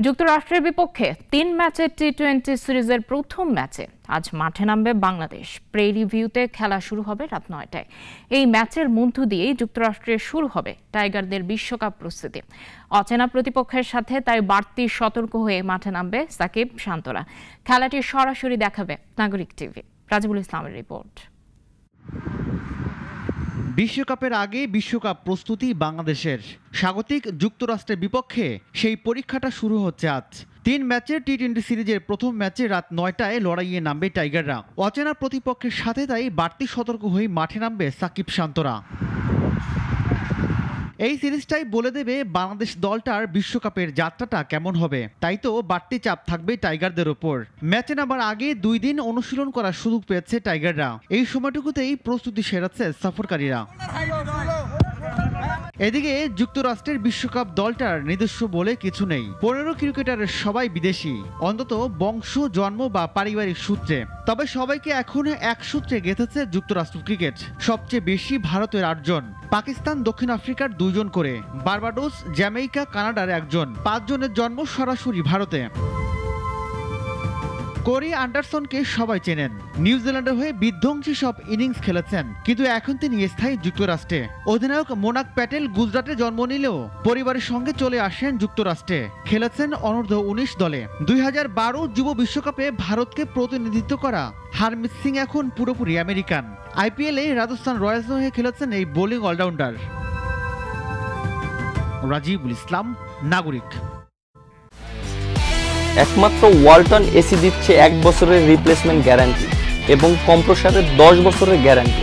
যুক্তরাষ্ট্রের বিপক্ষে ৩ ম্যাচের টি-20 সিরিজের প্রথম ম্যাচে আজ মাঠে নামবে বাংলাদেশ। প্রেরি ভিউতে খেলা শুরু হবে রাত ৯টায়। এই ম্যাচের মধ্য দিয়েই যুক্তরাষ্ট্রে শুরু হবে টাইগারদের বিশ্বকাপ প্রস্তুতি। অচেনা প্রতিপক্ষের সাথে তাই বাড়তি সতর্ক হয়ে মাঠে নামবে সাকিব শান্তরা। খেলাটি সরাসরি দেখাবে নাগরিক টিভি। রাজিবুল ইসলামের রিপোর্ট। বিশ্বকাপের আগে বিশ্বকাপ প্রস্তুতি বাংলাদেশের। স্বাগতিক যুক্তরাষ্ট্রের বিপক্ষে সেই পরীক্ষাটা শুরু হচ্ছে আজ। ৩ ম্যাচের টি-20 সিরিজের প্রথম ম্যাচে রাত ৯টায় লড়াইয়ে নামবে টাইগাররা। অচেনা প্রতিপক্ষের সাথে তাই বাড়তি সতর্ক হয়ে মাঠে নামবে সাকিব শান্তরা। এই সিরিজটাই বলে দেবে বাংলাদেশ দলটার বিশ্বকাপের যাত্রাটা কেমন হবে। তাই তো বাড়তি চাপ থাকবে টাইগারদের ওপর। ম্যাচে নামার আগে ২ দিন অনুশীলন করার সুযোগ পেয়েছে টাইগাররা। এই সময়টুকুতেই প্রস্তুতি সেরাচ্ছে সফরকারীরা। এদিকে যুক্তরাষ্ট্রের বিশ্বকাপ দলটার নিজস্ব বলে কিছু নেই। ১৫ ক্রিকেটারের সবাই বিদেশি, অন্তত বংশ, জন্ম বা পারিবারিক সূত্রে। তবে সবাইকে এখন এক সূত্রে গেঁথেছে যুক্তরাষ্ট্র ক্রিকেট। সবচেয়ে বেশি ভারতের ৮ জন, পাকিস্তান, দক্ষিণ আফ্রিকার ২ জন করে, বার্বাডোস, জ্যামাইকা, কানাডার ১ জন। ৫ জনের জন্ম সরাসরি ভারতে। কোরি অ্যান্ডারসনকে সবাই চেনেন। নিউজিল্যান্ডের হয়ে বিধ্বংসী সব ইনিংস খেলেছেন, কিন্তু এখন তিনি স্থায়ী যুক্তরাষ্ট্রে। অধিনায়ক মোনাক প্যাটেল গুজরাটে জন্ম নিলেও পরিবারের সঙ্গে চলে আসেন যুক্তরাষ্ট্রে। খেলেছেন অনূর্ধ্ব ১৯ দলে। ২০১২ যুব বিশ্বকাপে ভারতকে প্রতিনিধিত্ব করা হারমিত সিং এখন পুরোপুরি আমেরিকান। আইপিএলে রাজস্থান রয়্যালস হয়ে খেলেছেন এই বোলিং অলরাউন্ডার। রাজিবুল ইসলাম, নাগরিক। একমাত্র ওয়ালটন এসি দিচ্ছে ১ বছরের রিপ্লেসমেন্ট গ্যারান্টি এবং কম্প্রেসারের ১০ বছরের গ্যারান্টি।